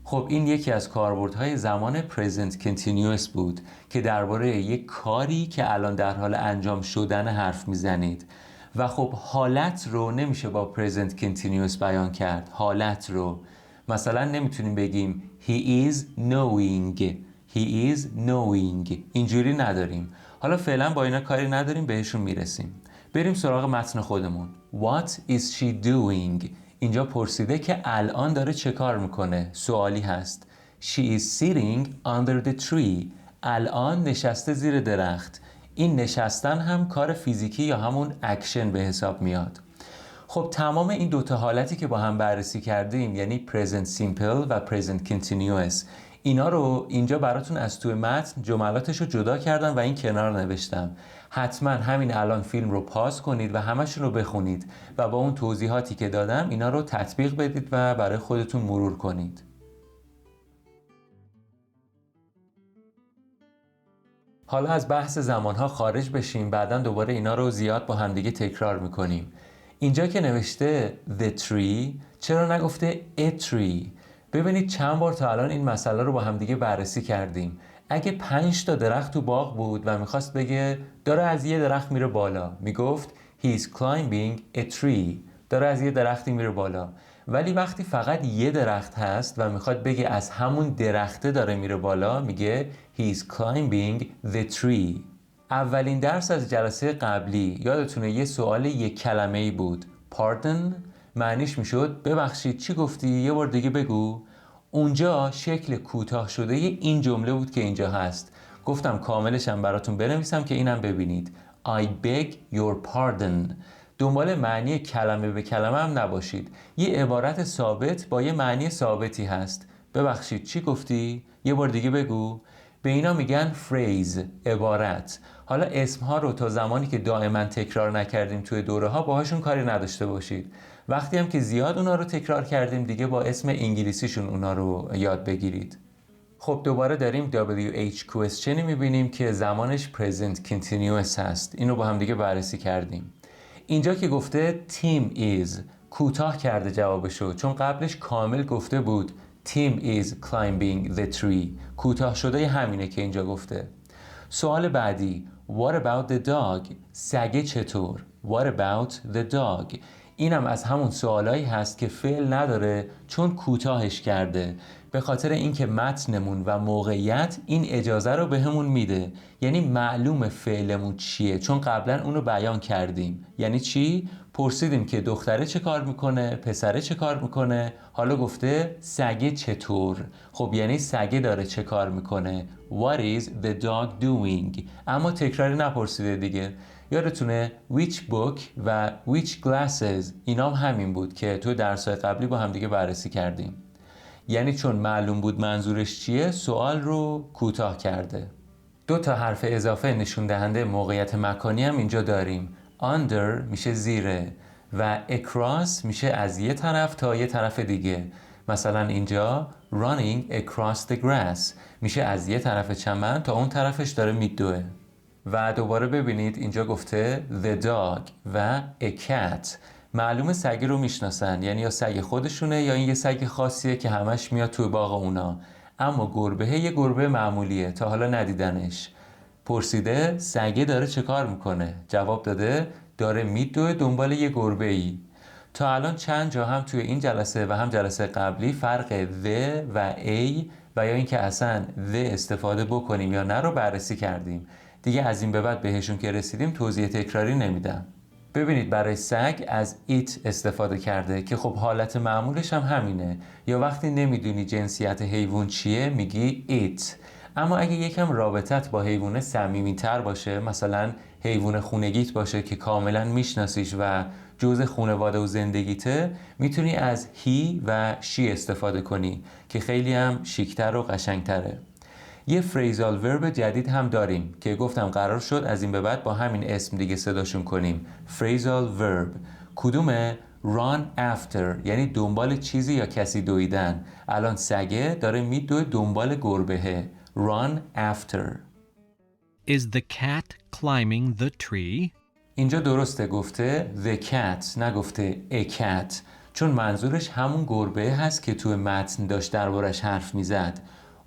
خب این یکی از کاربردهای زمان present continuous بود که درباره یک کاری که الان در حال انجام شدن حرف میزنید. و خب حالت رو نمیشه با present continuous بیان کرد. حالت رو مثلا نمیتونیم بگیم he is knowing اینجوری نداریم. حالا فعلا با اینا کاری نداریم، بهشون میرسیم. بریم سراغ متن خودمون. What is she doing؟ اینجا پرسیده که الان داره چه کار میکنه. سوالی هست. She is sitting under the tree. الان نشسته زیر درخت. این نشستن هم کار فیزیکی یا همون اکشن به حساب میاد. خب تمام این دوتا حالتی که با هم بررسی کردیم، یعنی present simple و present continuous، اینا رو اینجا براتون از توی متن جملاتش رو جدا کردم و این کنار نوشتم. حتما همین الان فیلم رو پاز کنید و همشون رو بخونید و با اون توضیحاتی که دادم اینا رو تطبیق بدید و برای خودتون مرور کنید. حالا از بحث زمانها خارج بشیم، بعداً دوباره اینا رو زیاد با همدیگه تکرار میکنیم. اینجا که نوشته the tree چرا نگفته a tree؟ ببینید چند بار تا الان این مسئله رو با همدیگه بررسی کردیم. اگه 5 تا درخت تو باغ بود و میخواست بگه داره از یه درخت میره بالا، میگفت he's climbing a tree، داره از یه درختی میره بالا. ولی وقتی فقط یه درخت هست و میخواد بگه از همون درخته داره میره بالا، میگه he's climbing the tree. اولین درس از جلسه قبلی یادتونه یه سوال یک کلمه‌ای بود، pardon، معنیش میشد ببخشید چی گفتی؟ یه بار دیگه بگو. اونجا شکل کوتاه شده این جمله بود که اینجا هست. گفتم کاملشم براتون بنویسم که اینم ببینید. I beg your pardon. دنبال معنی کلمه به کلمه هم نباشید. یه عبارت ثابت با یه معنی ثابتی هست. ببخشید چی گفتی؟ یه بار دیگه بگو. به اینا میگن phrase، عبارت. حالا اسمها رو تا زمانی که دائما تکرار نکردیم توی دوره ها باهاشون کاری نداشته باشید. وقتی هم که زیاد اونا رو تکرار کردیم دیگه با اسم انگلیسیشون اونا رو یاد بگیرید. خب دوباره داریم WH questionی میبینیم که زمانش present continuous هست. اینو با هم دیگه بررسی کردیم. اینجا که گفته team is، کوتاه کرده جوابشو، چون قبلش کامل گفته بود team is climbing the tree. کوتاه شده همینه که اینجا گفته. سوال بعدی what about the dog؟ سگه چطور؟ what about the dog؟ اینم از همون سوالایی هست که فعل نداره چون کوتاهش کرده، به خاطر اینکه متنمون و موقعیت این اجازه رو بهمون میده. یعنی معلوم فعلمون چیه چون قبلا اونو بیان کردیم. یعنی چی؟ پرسیدیم که دختره چه کار میکنه، پسره چه کار میکنه، حالا گفته سگه چطور. خب یعنی سگه داره چه کار میکنه. What is the dog doing؟ اما تکراری نپرسیده دیگه. یادتونه which book و which glasses اینا هم همین بود که تو درس‌های قبلی با هم دیگه بررسی کردیم. یعنی چون معلوم بود منظورش چیه سوال رو کوتاه کرده. 2 تا حرف اضافه نشون دهنده موقعیت مکانی هم اینجا داریم. under میشه زیره و across میشه از یه طرف تا یه طرف دیگه. مثلا اینجا running across the grass میشه از یه طرف چمن تا اون طرفش داره میدوه. و دوباره ببینید اینجا گفته the dog و a cat. معلومه سگی رو میشناسن، یعنی یا سگ خودشونه یا این یه سگ خاصیه که همش میاد توی باغ اونا. اما گربه یه گربه معمولیه، تا حالا ندیدنش. پرسیده سگه داره چه کار میکنه؟ جواب داده داره میدوه دنبال یه گربه ای. تا الان چند جا هم توی این جلسه و هم جلسه قبلی فرق the و a و یا اینکه اصلا the استفاده بکنیم یا نه رو بررسی کردیم. دیگه از این به بعد بهشون که رسیدیم توضیح تکراری نمیدم. ببینید برای سگ از it استفاده کرده که خب حالت معمولش هم همینه. یا وقتی نمیدونی جنسیت حیوان چیه میگی it. اما اگه یکم رابطت با حیوان صمیمی‌تر باشه، مثلا حیوان خونگیت باشه که کاملا میشناسیش و جزء خانواده و زندگیته، میتونی از he و she استفاده کنی که خیلی هم شیکتر و قشنگتره. یه فریزال ورب جدید هم داریم که گفتم قرار شد از این به بعد با همین اسم دیگه صداشون کنیم. فریزال ورب. کدومه؟ run after، یعنی دنبال چیزی یا کسی دویدن. الان سگه داره میدوه دنبال گربهه. run after. Is the cat climbing the tree? اینجا درسته گفته the cat، نگفته a cat، چون منظورش همون گربه هست که توی متن داشت دربارش حرف میزد.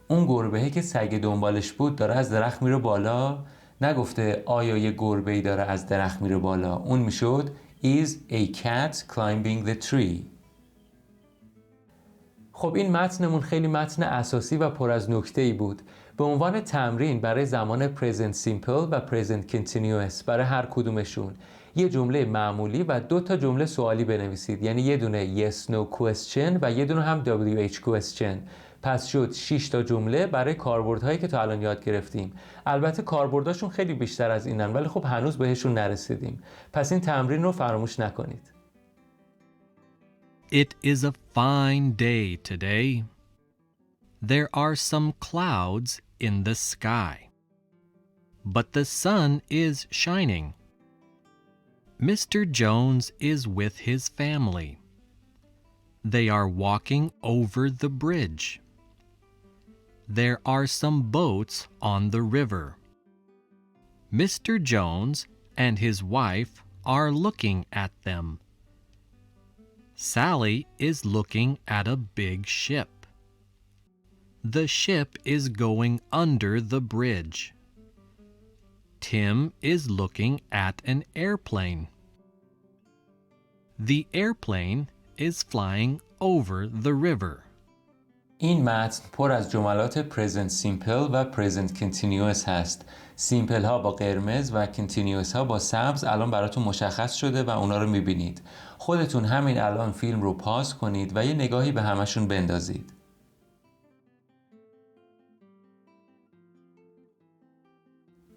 اون گربه‌ای که سگ دنبالش بود داره از درخت میره بالا، نگفته آیا یه گربه‌ای داره از درخت میره بالا. اون میشد is a cat climbing the tree. خب این متنمون خیلی متن اساسی و پر از نکته‌ای بود. به عنوان تمرین برای زمان present simple و present continuous برای هر کدومشون یه جمله معمولی و 2 تا جمله سوالی بنویسید. یعنی یه دونه yes no question و یه دونه هم WH question. پس شد 6 تا جمله برای کاربردهایی که تا الان یاد گرفتیم. البته کاربرداشون خیلی بیشتر از اینن ولی خب هنوز بهشون نرسیدیم. پس این تمرین رو فراموش نکنید. It is a fine day today. there are some clouds in the sky. But the sun is shining. Mr. Jones is with his family. They are walking over the bridge. There are some boats on the river. Mr. Jones and his wife are looking at them. Sally is looking at a big ship. The ship is going under the bridge. Tim is looking at an airplane. The airplane is flying over the river. این متن پر از جملات present simple و present continuous هست. سیمپل ها با قرمز و continuous ها با سبز الان براتون مشخص شده و اونا رو میبینید. خودتون همین الان فیلم رو پاز کنید و یه نگاهی به همشون بندازید.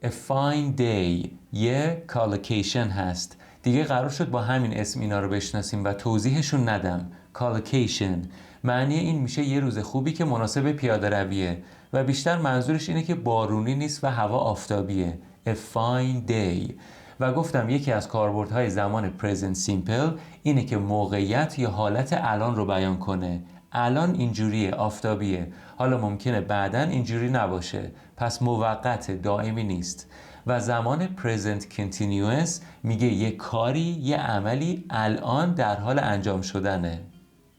A fine day یه collocation هست. دیگه قرار شد با همین اسم اینا رو بشناسیم و توضیحشون ندم. collocation معنی این میشه یه روز خوبی که مناسب پیاده رویه و بیشتر منظورش اینه که بارونی نیست و هوا آفتابیه. A fine day. و گفتم یکی از کاربردهای زمان present simple اینه که موقعیت یا حالت الان رو بیان کنه. الان اینجوریه، آفتابیه. حالا ممکنه بعداً اینجوری نباشه. پس موقت، دائمی نیست. و زمان present continuous میگه یه کاری، یه عملی الان در حال انجام شدنه.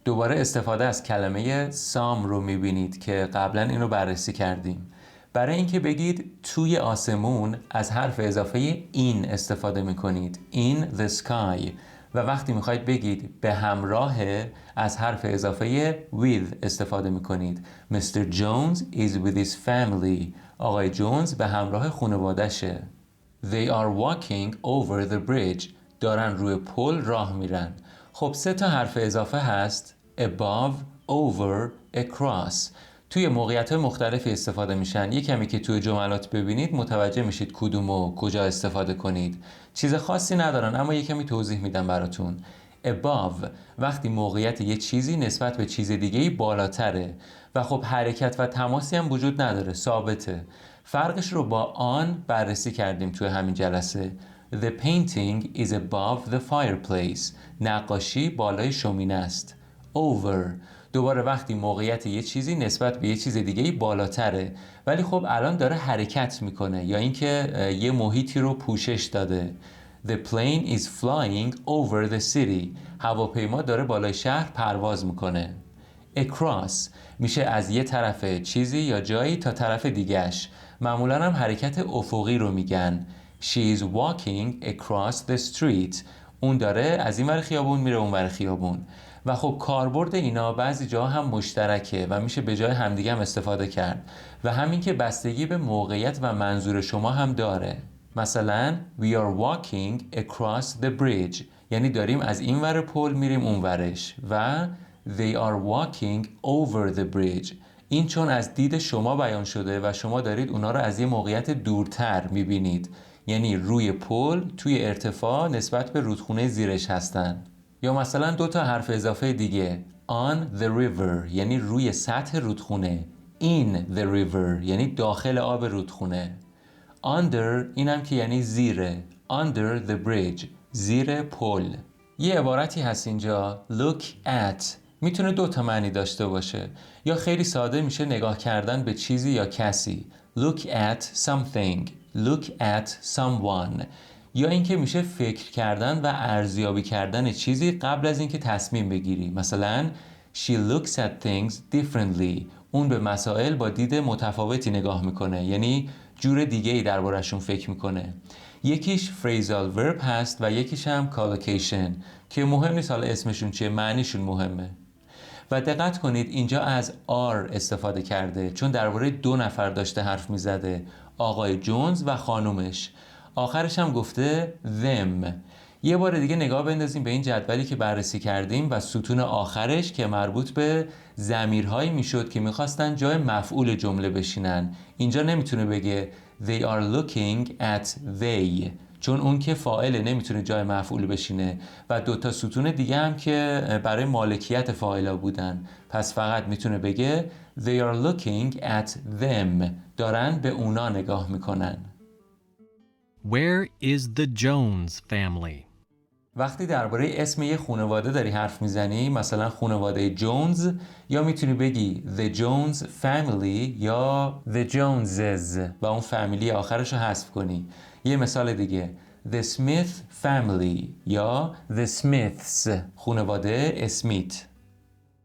دوباره استفاده از کلمه some رو میبینید که قبلا اینو بررسی کردیم. برای اینکه بگید توی آسمون از حرف اضافه in استفاده میکنید. In the sky. و وقتی میخواید بگید به همراه از حرف اضافه with استفاده میکنید. Mr. Jones is with his family. آقای جونز به همراه خانواده‌شه. They are walking over the bridge. دارن روی پل راه میرن. خب 3 تا حرف اضافه هست. Above, over, across. توی موقعیت‌های مختلفی استفاده میشن. یه کمی که توی جملات ببینید متوجه میشید کدوم و کجا استفاده کنید. چیز خاصی ندارن اما یه کمی توضیح میدم براتون. Above وقتی موقعیت یه چیزی نسبت به چیز دیگه‌ای بالاتره و خب حرکت و تماسی هم وجود نداره، ثابته. فرقش رو با آن بررسی کردیم توی همین جلسه. The painting is above the fireplace. نقاشی بالای شومینه است. Over دوباره وقتی موقعیت یه چیزی نسبت به یه چیز دیگه‌ای بالاتره ولی خب الان داره حرکت میکنه یا اینکه یه محیطی رو پوشش داده. The plane is flying over the city. هواپیما داره بالای شهر پرواز میکنه. Across میشه از یه طرف چیزی یا جایی تا طرف دیگهش. معمولا هم حرکت افقی رو میگن. She is walking across the street. اون داره از این ور خیابون میره اون ور خیابون. و خب کاربرد اینا بعضی جاها هم مشترکه و میشه به جای همدیگه هم استفاده کرد و همین که بستگی به موقعیت و منظور شما هم داره. مثلا we are walking across the bridge یعنی داریم از این ور پل میریم اون ورش و they are walking over the bridge این چون از دید شما بیان شده و شما دارید اونا رو از یه موقعیت دورتر میبینید یعنی روی پل توی ارتفاع نسبت به رودخونه زیرش هستن. یا مثلا 2 تا حرف اضافه دیگه on the river یعنی روی سطح رودخونه. in the river یعنی داخل آب رودخونه. under اینم که یعنی زیره. under the bridge زیر پل. یه عبارتی هست اینجا look at میتونه 2 تا معنی داشته باشه یا خیلی ساده میشه نگاه کردن به چیزی یا کسی. look at something look at someone یا اینکه میشه فکر کردن و ارزیابی کردن چیزی قبل از اینکه تصمیم بگیری. مثلا she looks at things differently اون به مسائل با دید متفاوتی نگاه میکنه یعنی جور دیگه‌ای درباره‌شون فکر میکنه. یکیش phrasal verb هست و یکیش هم collocation که مهم نیست حالا اسمشون چیه معنیشون مهمه. و دقت کنید اینجا از are استفاده کرده چون درباره 2 نفر داشته حرف میزده آقای جونز و خانومش. آخرش هم گفته them. یه بار دیگه نگاه بندازیم به این جدولی که بررسی کردیم و ستون آخرش که مربوط به ضمیرهایی میشد که میخواستن جای مفعول جمله بشینن. اینجا نمیتونه بگه they are looking at they چون اون که فاعله نمیتونه جای مفعول بشینه و دوتا ستون دیگه هم که برای مالکیت فاعلا بودن، پس فقط میتونه بگه they are looking at them، دارن به اونا نگاه میکنن. Where is the Jones family? وقتی درباره اسم یه خانواده داری حرف میزنی، مثلا خانواده جونز، یا میتونی بگی The Jones Family یا The Joneses و اون فامیلی آخرش رو حذف کنی. یه مثال دیگه The Smith Family یا The Smiths، خانواده اسمیت.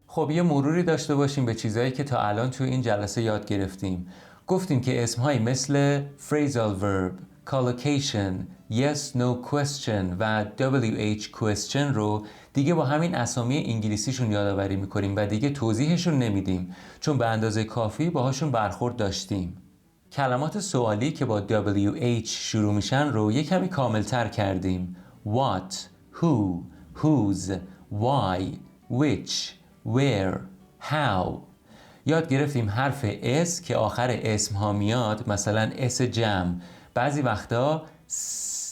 خب یه مروری داشته باشیم به چیزایی که تا الان توی این جلسه یاد گرفتیم. گفتیم که اسمهایی مثل phrasal verb، collocation، yes no question و WH question رو دیگه با همین اسامی انگلیسیشون یادآوری میکنیم و دیگه توضیحشون نمیدیم، چون به اندازه کافی باهاشون برخورد داشتیم. کلمات سوالی که با WH شروع میشن رو یه کمی کاملتر کردیم. What، who، whose، why، which، where، how. یاد گرفتیم حرف S که آخر اسم ها میاد، مثلا S جمع بعضی وقتا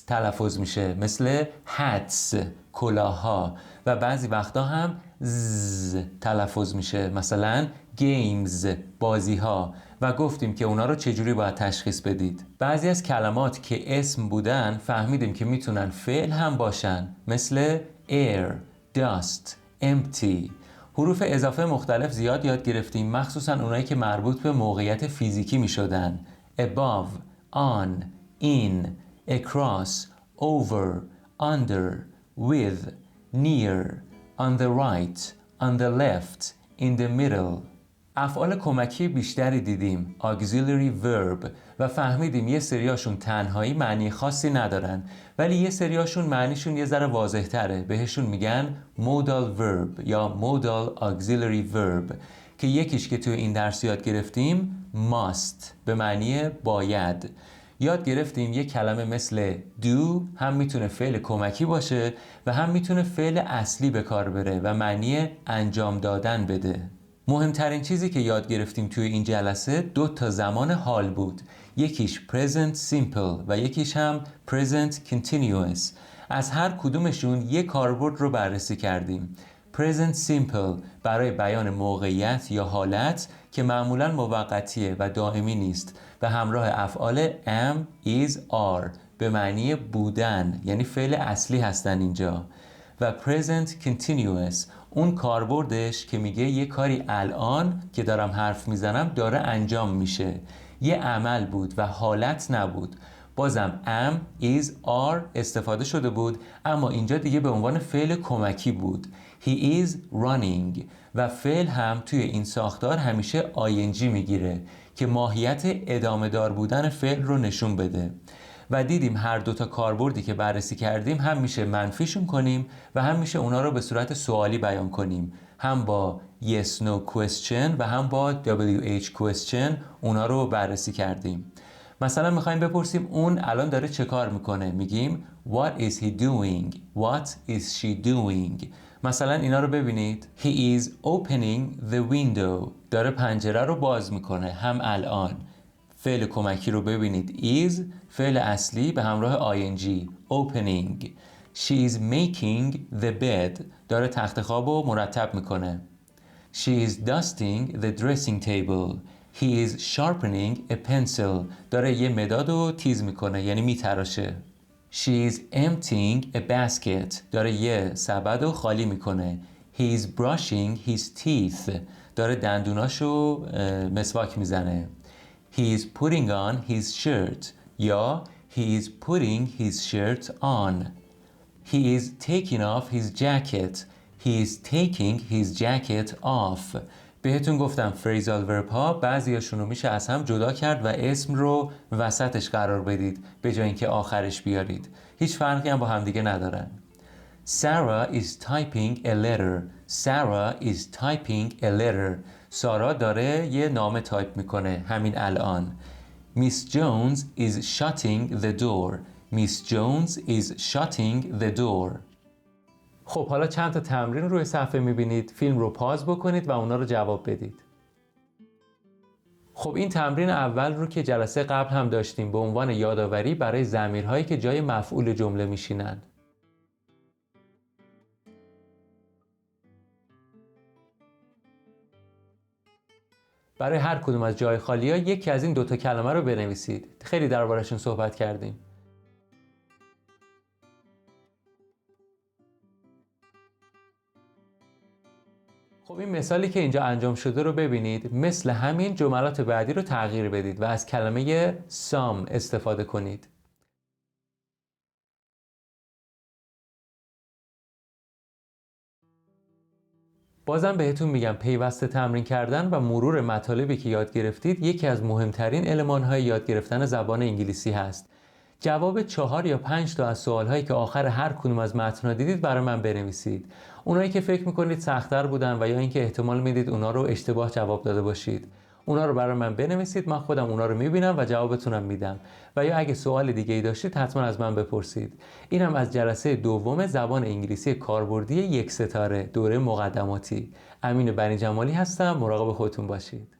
تلفظ میشه، مثل hats کلاها، و بعضی وقتا هم Z تلفظ میشه، مثلا games بازی ها، و گفتیم که اونا رو چجوری باید تشخیص بدید. بعضی از کلمات که اسم بودن فهمیدیم که میتونن فعل هم باشن، مثل air، dust، empty. حروف اضافه مختلف زیاد یاد گرفتیم، مخصوصا اونایی که مربوط به موقعیت فیزیکی می شدن. above، on، in، across، over، under، with، near، on the right، on the left، in the middle. افعال کمکی بیشتری دیدیم، auxiliary verb، و فهمیدیم یه سریاشون تنهایی معنی خاصی ندارن، ولی یه سریاشون معنیشون یه ذره واضح تره، بهشون میگن modal verb یا modal auxiliary verb، که یکیش که توی این درس یاد گرفتیم must به معنی باید. یاد گرفتیم یه کلمه مثل do هم میتونه فعل کمکی باشه و هم میتونه فعل اصلی به کار بره و معنی انجام دادن بده. مهمترین چیزی که یاد گرفتیم توی این جلسه 2 زمان حال بود، یکیش present simple و یکیش هم present continuous. از هر کدومشون یک کاربرد رو بررسی کردیم. present simple برای بیان موقعیت یا حالت که معمولاً موقتیه و دائمی نیست و همراه افعال am، is، are به معنی بودن، یعنی فعل اصلی هستن اینجا. و present continuous اون کاربردش که میگه یه کاری الان که دارم حرف میزنم داره انجام میشه، یه عمل بود و حالت نبود. بازم am، is، are استفاده شده بود، اما اینجا دیگه به عنوان فعل کمکی بود. He is running و فعل هم توی این ساختار همیشه ing میگیره که ماهیت ادامه دار بودن فعل رو نشون بده. و دیدیم هر 2 کاربردی که بررسی کردیم هم میشه منفیشون کنیم و هم میشه اونا رو به صورت سوالی بیان کنیم، هم با yes no question و هم با WH question اونا رو بررسی کردیم. مثلا میخوایم بپرسیم اون الان داره چه کار میکنه، میگیم what is he doing، what is she doing. مثلا اینا رو ببینید، he is opening the window، داره پنجره رو باز میکنه هم الان. فعل کمکی رو ببینید is، فعل اصلی به همراه ing opening. She is making the bed، داره تخت خواب رو مرتب میکنه. She is dusting the dressing table. He is sharpening a pencil، داره یه مداد رو تیز میکنه یعنی میتراشه. She is emptying a basket، داره یه سبد رو خالی میکنه. He is brushing his teeth، داره دندوناشو مسواک میزنه. He is putting on his shirt یا he is putting his shirt on. He is taking off his jacket. He is taking his jacket off. بهتون گفتم phrasal verb ها بعضیاشون رو میشه از هم جدا کرد و اسم رو وسطش قرار بدید به جای اینکه آخرش بیارید. هیچ فرقی هم با هم دیگه ندارن. Sarah is typing a letter. Sarah is typing a letter. سارا داره یه نامه تایپ میکنه همین الان. Miss Jones is shutting the door. Miss Jones is shutting the door. خب حالا چند تا تمرین روی صفحه میبینید، فیلم رو پاز بکنید و اونا رو جواب بدید. خب این تمرین اول رو که جلسه قبل هم داشتیم به عنوان یادآوری برای ضمیرهایی که جای مفعول جمله میشینن. برای هر کدوم از جای خالی ها یکی از این دوتا کلمه رو بنویسید. خیلی دربارشون صحبت کردیم. خب این مثالی که اینجا انجام شده رو ببینید. مثل همین جملات بعدی رو تغییر بدید و از کلمه some استفاده کنید. بازم بهتون میگم پیوسته تمرین کردن و مرور مطالبی که یاد گرفتید یکی از مهمترین المان‌های یاد گرفتن زبان انگلیسی هست. جواب 4 یا 5 تا از سوال‌هایی که آخر هر کدوم از متن‌ها دیدید برای من بنویسید. اونایی که فکر می‌کنید سخت‌تر بودن و یا اینکه احتمال میدید اونا رو اشتباه جواب داده باشید. اونا رو برای من بنویسید، من خودم اونا رو می‌بینم و جوابتونم میدم. و یا اگه سوال دیگه‌ای داشتید حتما از من بپرسید. اینم از جلسه دوم زبان انگلیسی کاربردی 1 ستاره دوره مقدماتی. امین بنی جمالی هستم. مراقب خودتون باشید.